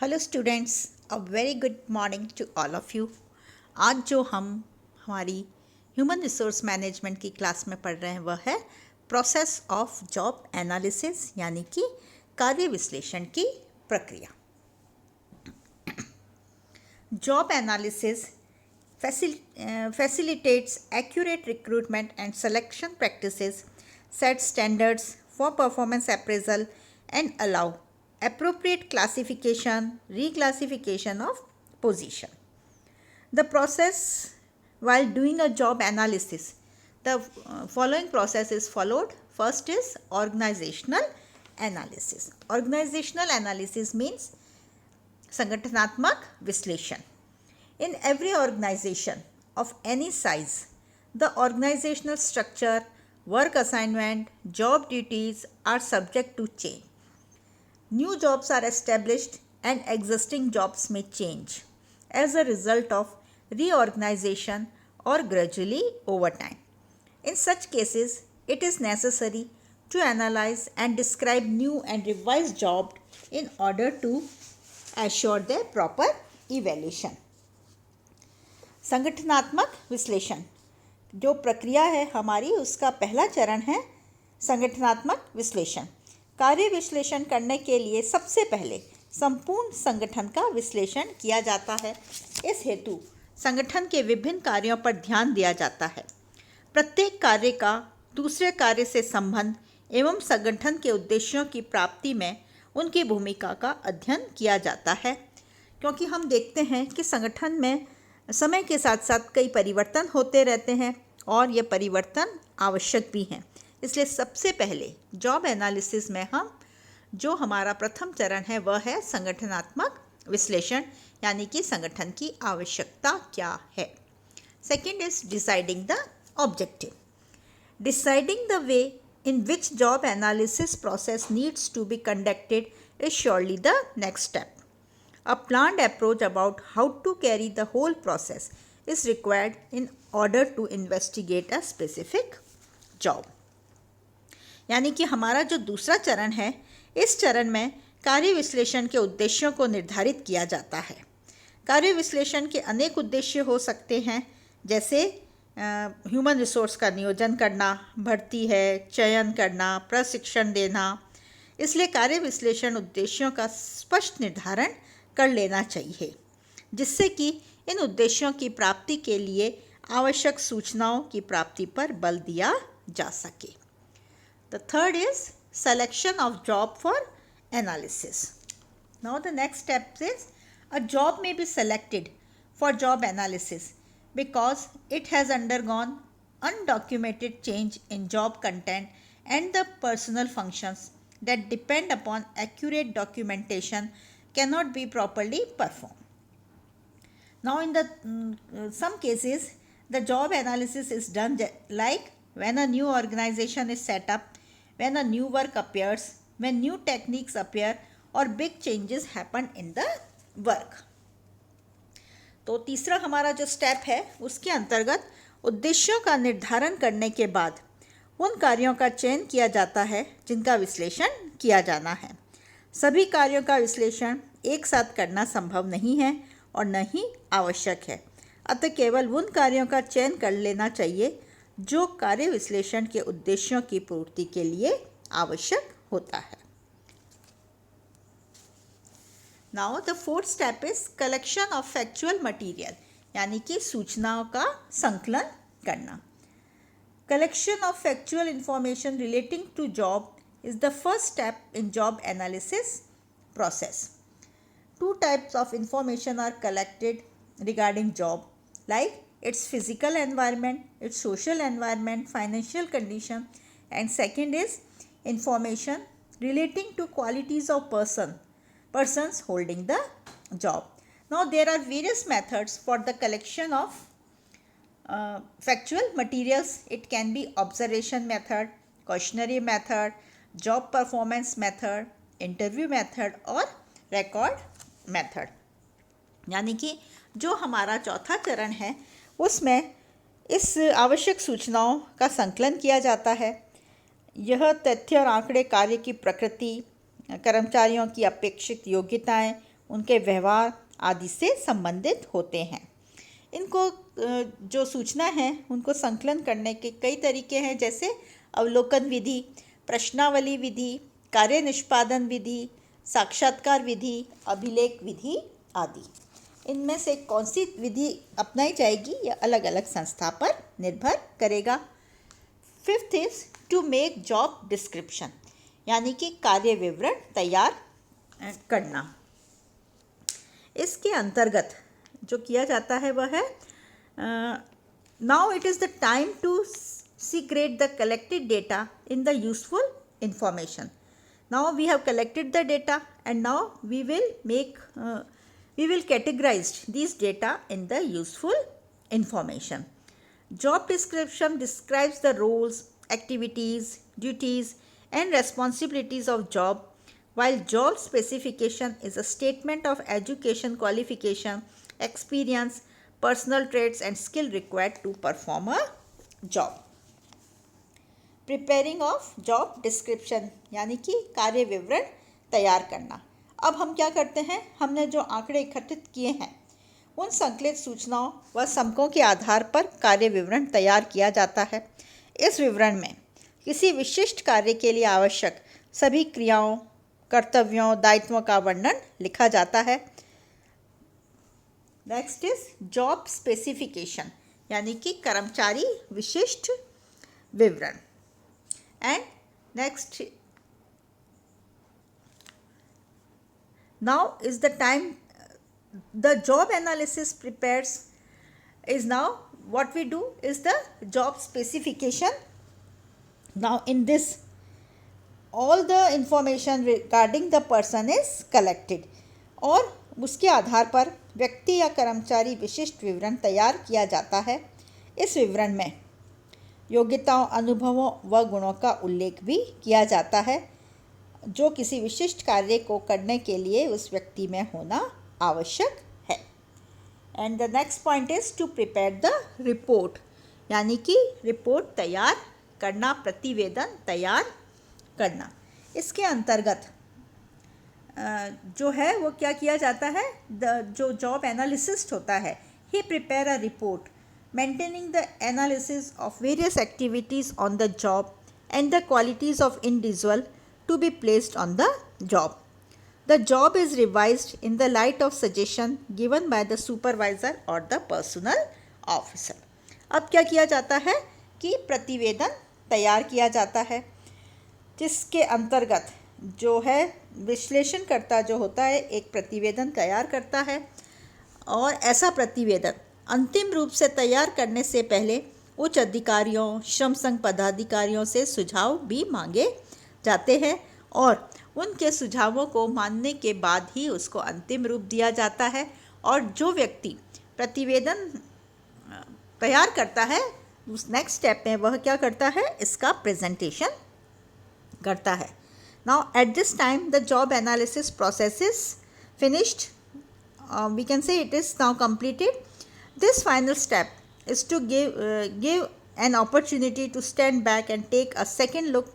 Hello students, a very good morning to all of you. आज जो हम हमारी ह्यूमन रिसोर्स मैनेजमेंट की क्लास में पढ़ रहे हैं वह है प्रोसेस ऑफ जॉब एनालिसिस, यानी कि कार्य विश्लेषण की प्रक्रिया। Job analysis facilitates accurate recruitment and selection practices, set standards for performance appraisal, and allow appropriate classification, reclassification of position. The process while doing a job analysis, the following process is followed. First is organizational analysis. Organizational analysis means संगठनात्मक विश्लेषण. In every organization of any size, the organizational structure, work assignment, job duties are subject to change. New jobs are established and existing jobs may change as a result of reorganization or gradually over time. In such cases, it is necessary to analyze and describe new and revised jobs in order to assure their proper evaluation. संगठनात्मक विश्लेषण जो प्रक्रिया है हमारी, उसका पहला चरण है संगठनात्मक विश्लेषण. कार्य विश्लेषण करने के लिए सबसे पहले संपूर्ण संगठन का विश्लेषण किया जाता है. इस हेतु संगठन के विभिन्न कार्यों पर ध्यान दिया जाता है. प्रत्येक कार्य का दूसरे कार्य से संबंध एवं संगठन के उद्देश्यों की प्राप्ति में उनकी भूमिका का अध्ययन किया जाता है, क्योंकि हम देखते हैं कि संगठन में समय के साथ साथ कई परिवर्तन होते रहते हैं और ये परिवर्तन आवश्यक भी हैं. इसलिए सबसे पहले जॉब एनालिसिस में हम जो हमारा प्रथम चरण है वह है संगठनात्मक विश्लेषण, यानी कि संगठन की आवश्यकता क्या है. Second is deciding the objective. Deciding the way in which job analysis process needs to be conducted is surely the next step. A planned approach about how to carry the whole process is required in order to investigate a specific job. यानी कि हमारा जो दूसरा चरण है, इस चरण में कार्य विश्लेषण के उद्देश्यों को निर्धारित किया जाता है. कार्य विश्लेषण के अनेक उद्देश्य हो सकते हैं, जैसे ह्यूमन रिसोर्स का नियोजन करना, भर्ती है, चयन करना, प्रशिक्षण देना. इसलिए कार्य विश्लेषण उद्देश्यों का स्पष्ट निर्धारण कर लेना चाहिए, जिससे कि इन उद्देश्यों की प्राप्ति के लिए आवश्यक सूचनाओं की प्राप्ति पर बल दिया जा सके. The third is selection of job for analysis. Now the next step is a job में be selected for job analysis because it has undergone undocumented change in job content and the personal functions that depend upon accurate documentation cannot be properly performed. Now in the some cases the job analysis is done like when a new organization is set up, when a new work appears, when new techniques appear or big changes happen in the work. तो तीसरा हमारा जो step है उसके अंतर्गत उद्देश्यों का निर्धारण करने के बाद उन कार्यों का चयन किया जाता है जिनका विश्लेषण किया जाना है. सभी कार्यों का विश्लेषण एक साथ करना संभव नहीं है और न ही आवश्यक है, अतः केवल उन कार्यों का चयन कर लेना चाहिए जो कार्य विश्लेषण के उद्देश्यों की पूर्ति के लिए आवश्यक होता है. Now the fourth step is collection of factual material, यानी कि सूचनाओं का संकलन करना. Collection of factual information relating to job is the first step in job analysis process. Two types of information are collected regarding job, like its physical environment, its social environment, financial condition, and second is information relating to qualities of persons holding the job. Now there are various methods for the collection of factual materials. It can be observation method, cautionary method, job performance method, interview method और record method. यानी कि जो हमारा चौथा चरण है उसमें इस आवश्यक सूचनाओं का संकलन किया जाता है. यह तथ्य और आंकड़े कार्य की प्रकृति, कर्मचारियों की अपेक्षित योग्यताएं, उनके व्यवहार आदि से संबंधित होते हैं। इनको जो सूचना है उनको संकलन करने के कई तरीके हैं, जैसे अवलोकन विधि, प्रश्नावली विधि, कार्य निष्पादन विधि, साक्षात्कार विधि, अभिलेख विधि आदि। इनमें से कौन सी विधि अपनाई जाएगी यह अलग अलग संस्था पर निर्भर करेगा। Fifth is to make job description, यानी कि कार्य विवरण तैयार करना। इसके अंतर्गत जो किया जाता है वह है now it is the time to secrete the collected data in the useful information. Now we have collected the data and now we will categorize these data in the useful information. Job description describes the roles, activities, duties and responsibilities of job, while job specification is a statement of education qualification, experience, personal traits and skill required to perform a job. Preparing of job description, यानी कि कार्य विवरण तैयार करना। अब हम क्या करते हैं, हमने जो आंकड़े इकट्ठित किए हैं उन संकलित सूचनाओं व समकों के आधार पर कार्य विवरण तैयार किया जाता है। इस विवरण में किसी विशिष्ट कार्य के लिए आवश्यक सभी क्रियाओं, कर्तव्यों, दायित्वों का वर्णन लिखा जाता है। नेक्स्ट इज जॉब स्पेसिफिकेशन, यानी कि कर्मचारी विशिष्ट विवरण। And next, now is the time the job analysis prepares is now what we do is the job specification. Now in this all the information regarding the person is collected और उसके आधार पर व्यक्ति या कर्मचारी विशिष्ट विवरण तैयार किया जाता है। इस विवरण में योग्यताओं, अनुभवों व गुणों का उल्लेख भी किया जाता है जो किसी विशिष्ट कार्य को करने के लिए उस व्यक्ति में होना आवश्यक है। And the next point is to prepare the report, यानी कि रिपोर्ट तैयार करना, प्रतिवेदन तैयार करना। इसके अंतर्गत जो है वो क्या किया जाता है, जो जॉब एनालिसिस्ट होता है, he prepare a report maintaining the analysis of various activities on the job and the qualities of individual to be placed on the job. The job is revised in the light of suggestion given by the supervisor or the personnel officer. अब क्या किया जाता है कि प्रतिवेदन तैयार किया जाता है, जिसके अंतर्गत जो है विश्लेषणकर्ता जो होता है एक प्रतिवेदन तैयार करता है और ऐसा प्रतिवेदन अंतिम रूप से तैयार करने से पहले उच्च अधिकारियों, श्रम संघ पदाधिकारियों से सुझाव भी मांगे जाते हैं और उनके सुझावों को मानने के बाद ही उसको अंतिम रूप दिया जाता है। और जो व्यक्ति प्रतिवेदन तैयार करता है उस नेक्स्ट स्टेप में वह क्या करता है, इसका प्रेजेंटेशन करता है। Now at this time the job analysis process is finished, we can say it is now completed. This final step is to give an opportunity to stand back and take a second look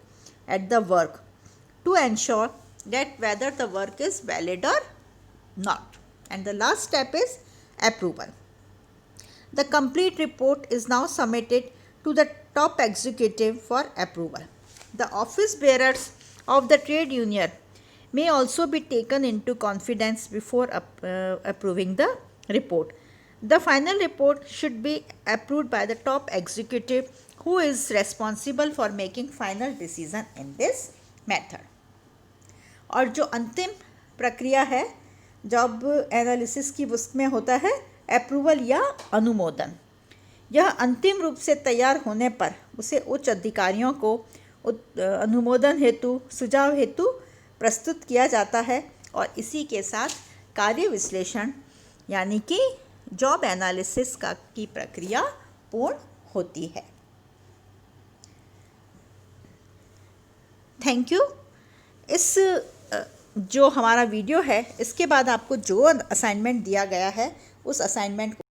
at the work to ensure that whether the work is valid or not. And the last step is approval. The complete report is now submitted to the top executive for approval. The office bearers of the trade union may also be taken into confidence before approving the report. The final report should be approved by the top executive who is responsible for making final decision in this method. और जो अंतिम प्रक्रिया है job analysis की उसमें होता है approval या अनुमोदन। यह अंतिम रूप से तैयार होने पर उसे उच्च अधिकारियों को अनुमोदन हेतु, सुझाव हेतु प्रस्तुत किया जाता है और इसी के साथ कार्य विश्लेषण यानी कि जॉब एनालिसिस की प्रक्रिया पूर्ण होती है। Thank you. इस जो हमारा वीडियो है इसके बाद आपको जो असाइनमेंट दिया गया है उस असाइनमेंट को